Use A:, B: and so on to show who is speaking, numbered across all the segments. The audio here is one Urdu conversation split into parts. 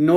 A: 9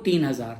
A: 3000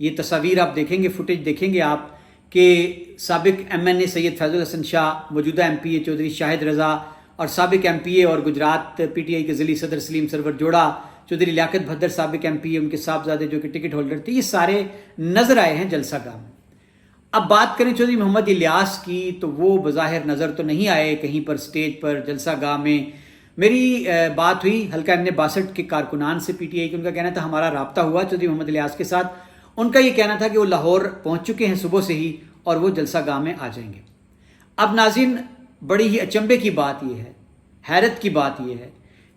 A: یہ تصاویر آپ دیکھیں گے، فوٹیج دیکھیں گے آپ کہ سابق MNA سید فیض الحسن شاہ، موجودہ MPA چودھری شاہد رضا اور سابق MPA اور گجرات PTI کے ذیلی صدر سلیم سرور جوڑا، چودھری لیاقت بھدر سابق MPA، ان کے صاحبزادے جو کہ ٹکٹ ہولڈر تھے، یہ سارے نظر آئے ہیں جلسہ گاہ میں۔ اب بات کریں چودھری محمد الیاس کی تو وہ بظاہر نظر تو نہیں آئے کہیں پر اسٹیج پر جلسہ گاہ میں۔ میری بات ہوئی حلقہ MN 62 کے کارکنان سے PTI کے، ان کا کہنا تھا ہمارا رابطہ ہوا چودھری محمد الیاس کے ساتھ، ان کا یہ کہنا تھا کہ وہ لاہور پہنچ چکے ہیں صبح سے ہی اور وہ جلسہ گاہ میں آ جائیں گے۔ اب ناظرین بڑی ہی اچنبے کی بات یہ ہے، حیرت کی بات یہ ہے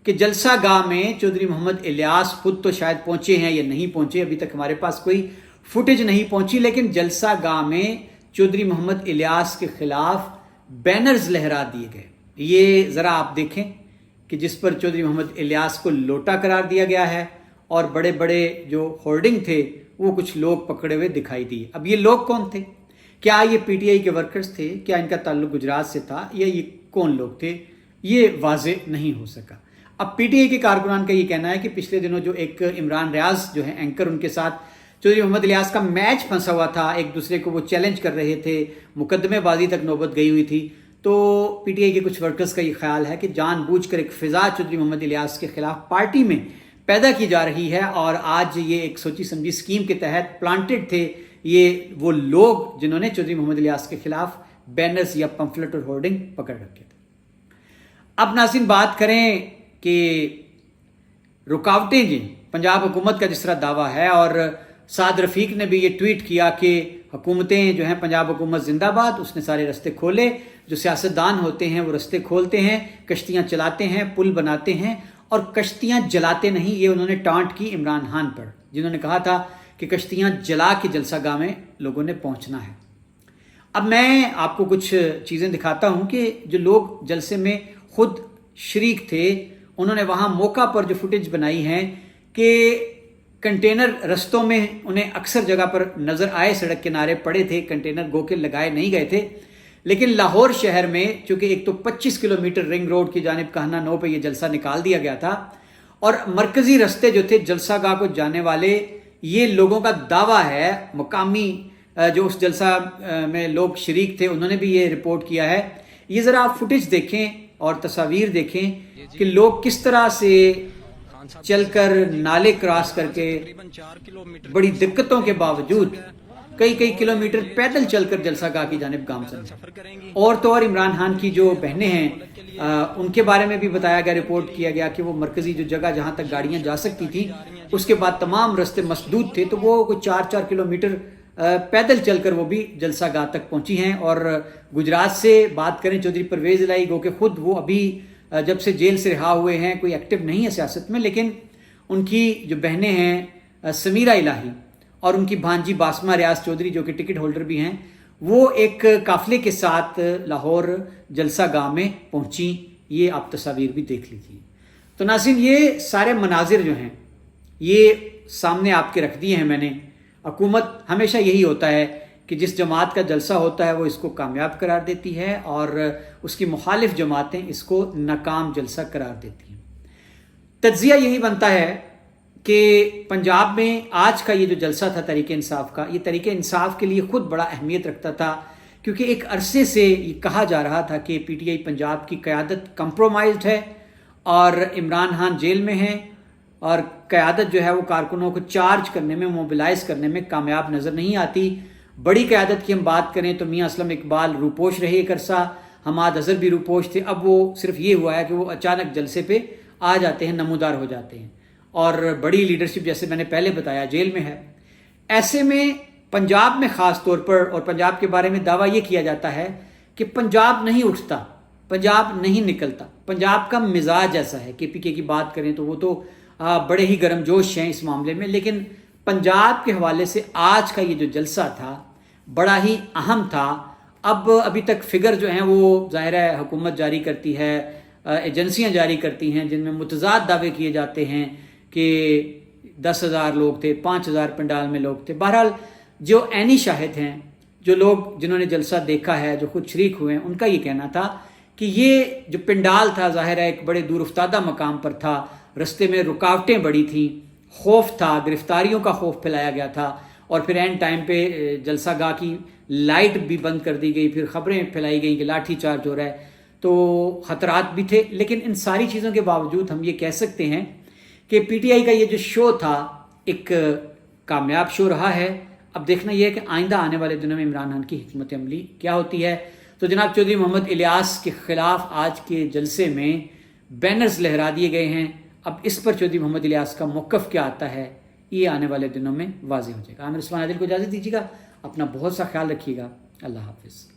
A: کہ جلسہ گاہ میں چودھری محمد الیاس خود تو شاید پہنچے ہیں یا نہیں پہنچے، ابھی تک ہمارے پاس کوئی فوٹیج نہیں پہنچی، لیکن جلسہ گاہ میں چودھری محمد الیاس کے خلاف بینرز لہرا دیے گئے۔ یہ ذرا آپ دیکھیں کہ جس پر چودھری محمد الیاس کو لوٹا قرار دیا گیا ہے اور بڑے بڑے جو ہورڈنگ تھے وہ کچھ لوگ پکڑے ہوئے دکھائی دیے۔ اب یہ لوگ کون تھے؟ کیا یہ PTI کے ورکرز تھے؟ کیا ان کا تعلق گجرات سے تھا؟ یا یہ کون لوگ تھے؟ یہ واضح نہیں ہو سکا۔ اب PTI کے کارکنان کا یہ کہنا ہے کہ پچھلے دنوں جو ایک عمران ریاض جو ہے اینکر، ان کے ساتھ چودھری محمد الیاس کا میچ پھنسا ہوا تھا، ایک دوسرے کو وہ چیلنج کر رہے تھے، مقدمے بازی تک نوبت گئی ہوئی تھی۔ تو PTI کے کچھ ورکرز کا یہ خیال ہے کہ جان بوجھ کر ایک فضا چودھری محمد الیاس کے خلاف پارٹی میں پیدا کی جا رہی ہے، اور آج یہ ایک سوچی سمجھی اسکیم کے تحت پلانٹڈ تھے یہ وہ لوگ جنہوں نے چودھری محمد الیاس کے خلاف بینرز یا پمفلٹ اور ہورڈنگ پکڑ رکھے تھے۔ اب ناظرین بات کریں کہ رکاوٹیں جن پنجاب حکومت کا جس طرح دعویٰ ہے، اور سعد رفیق نے بھی یہ ٹویٹ کیا کہ حکومتیں جو ہیں پنجاب حکومت زندہ باد، اس نے سارے رستے کھولے، جو سیاستدان ہوتے ہیں وہ رستے کھولتے ہیں، کشتیاں چلاتے ہیں، پل بناتے ہیں، اور کشتیاں جلاتے نہیں۔ یہ انہوں نے ٹانٹ کی عمران خان پر، جنہوں نے کہا تھا کہ کشتیاں جلا کے جلسہ گاہ میں لوگوں نے پہنچنا ہے۔ اب میں آپ کو کچھ چیزیں دکھاتا ہوں کہ جو لوگ جلسے میں خود شریک تھے، انہوں نے وہاں موقع پر جو فوٹیج بنائی ہے کہ کنٹینر رستوں میں انہیں اکثر جگہ پر نظر آئے، سڑک کنارے پڑے تھے، کنٹینر گو کے لگائے نہیں گئے تھے، لیکن لاہور شہر میں چونکہ ایک تو 25 کلومیٹر رنگ روڈ کی جانب کہنا 9 پہ یہ جلسہ نکال دیا گیا تھا، اور مرکزی رستے جو تھے جلسہ گاہ کو جانے والے، یہ لوگوں کا دعویٰ ہے، مقامی جو اس جلسہ میں لوگ شریک تھے انہوں نے بھی یہ رپورٹ کیا ہے۔ یہ ذرا آپ فوٹیج دیکھیں اور تصاویر دیکھیں کہ لوگ کس طرح سے چل کر نالے کراس کر کے بڑی دقتوں کے باوجود کئی کلومیٹر پیدل چل کر جلسہ گاہ کی جانب گامزن ہیں۔ اور تو اور عمران خان کی جو بہنیں ہیں ان کے بارے میں بھی بتایا گیا، رپورٹ کیا گیا کہ وہ مرکزی جو جگہ جہاں تک گاڑیاں جا سکتی تھیں اس کے بعد تمام رستے مسدود تھے، تو وہ کوئی 4 کلومیٹر پیدل چل کر وہ بھی جلسہ گاہ تک پہنچی ہیں۔ اور گجرات سے بات کریں چودھری پرویز الہی، گو کہ خود وہ ابھی جب سے جیل سے رہا ہوئے ہیں، کوئی ایکٹیو نہیں ہے سیاست میں، لیکن ان کی جو بہنیں ہیں سمیرہ الہی اور ان کی بھانجی باسمہ ریاض چودھری جو کہ ٹکٹ ہولڈر بھی ہیں، وہ ایک قافلے کے ساتھ لاہور جلسہ گاہ میں پہنچی۔ یہ آپ تصاویر بھی دیکھ لیجیے۔ تو ناظرین یہ سارے مناظر جو ہیں یہ سامنے آپ کے رکھ دیے ہیں میں نے۔ حکومت ہمیشہ یہی ہوتا ہے کہ جس جماعت کا جلسہ ہوتا ہے وہ اس کو کامیاب قرار دیتی ہے اور اس کی مخالف جماعتیں اس کو ناکام جلسہ قرار دیتی ہیں۔ تجزیہ یہی بنتا ہے کہ پنجاب میں آج کا یہ جو جلسہ تھا تحریک انصاف کا، یہ تحریک انصاف کے لیے خود بڑا اہمیت رکھتا تھا، کیونکہ ایک عرصے سے یہ کہا جا رہا تھا کہ PTI پنجاب کی قیادت کمپرومائزڈ ہے اور عمران خان جیل میں ہیں، اور قیادت جو ہے وہ کارکنوں کو چارج کرنے میں، موبلائز کرنے میں کامیاب نظر نہیں آتی۔ بڑی قیادت کی ہم بات کریں تو میاں اسلم اقبال روپوش رہے ایک عرصہ، حماد اظہر بھی روپوش تھے، اب وہ صرف یہ ہوا ہے کہ وہ اچانک جلسے پہ آ جاتے ہیں، نمودار ہو جاتے ہیں، اور بڑی لیڈرشپ جیسے میں نے پہلے بتایا جیل میں ہے۔ ایسے میں پنجاب میں خاص طور پر، اور پنجاب کے بارے میں دعویٰ یہ کیا جاتا ہے کہ پنجاب نہیں اٹھتا، پنجاب نہیں نکلتا، پنجاب کا مزاج ایسا ہے۔ KPK کی بات کریں تو وہ تو بڑے ہی گرم جوش ہیں اس معاملے میں، لیکن پنجاب کے حوالے سے آج کا یہ جو جلسہ تھا بڑا ہی اہم تھا۔ ابھی تک فگر جو ہیں وہ ظاہر ہے حکومت جاری کرتی ہے، ایجنسیاں جاری کرتی ہیں، جن میں متضاد دعوے کیے جاتے ہیں کہ 10,000 لوگ تھے، 5,000 پنڈال میں لوگ تھے۔ بہرحال جو عینی شاہد ہیں، جو لوگ جنہوں نے جلسہ دیکھا ہے، جو خود شریک ہوئے ہیں، ان کا یہ کہنا تھا کہ یہ جو پنڈال تھا ظاہر ہے ایک بڑے دور افتادہ مقام پر تھا، رستے میں رکاوٹیں بڑی تھیں، خوف تھا، گرفتاریوں کا خوف پھیلایا گیا تھا، اور پھر اینڈ ٹائم پہ جلسہ گاہ کی لائٹ بھی بند کر دی گئی، پھر خبریں پھیلائی گئیں کہ لاٹھی چارج ہو رہا ہے، تو خطرات بھی تھے. لیکن ان ساری چیزوں کے باوجود ہم یہ کہہ سکتے ہیں کہ پی ٹی آئی کا یہ جو شو تھا ایک کامیاب شو رہا ہے. اب دیکھنا یہ ہے کہ آئندہ آنے والے دنوں میں عمران خان کی حکمت عملی کیا ہوتی ہے. تو جناب چودھری محمد الیاس کے خلاف آج کے جلسے میں بینرز لہرا دیے گئے ہیں. اب اس پر چودھری محمد الیاس کا موقف کیا آتا ہے یہ آنے والے دنوں میں واضح ہو جائے گا. عامر عثمان عادل کو اجازت دیجیے گا، اپنا بہت سا خیال رکھیے گا. اللہ حافظ.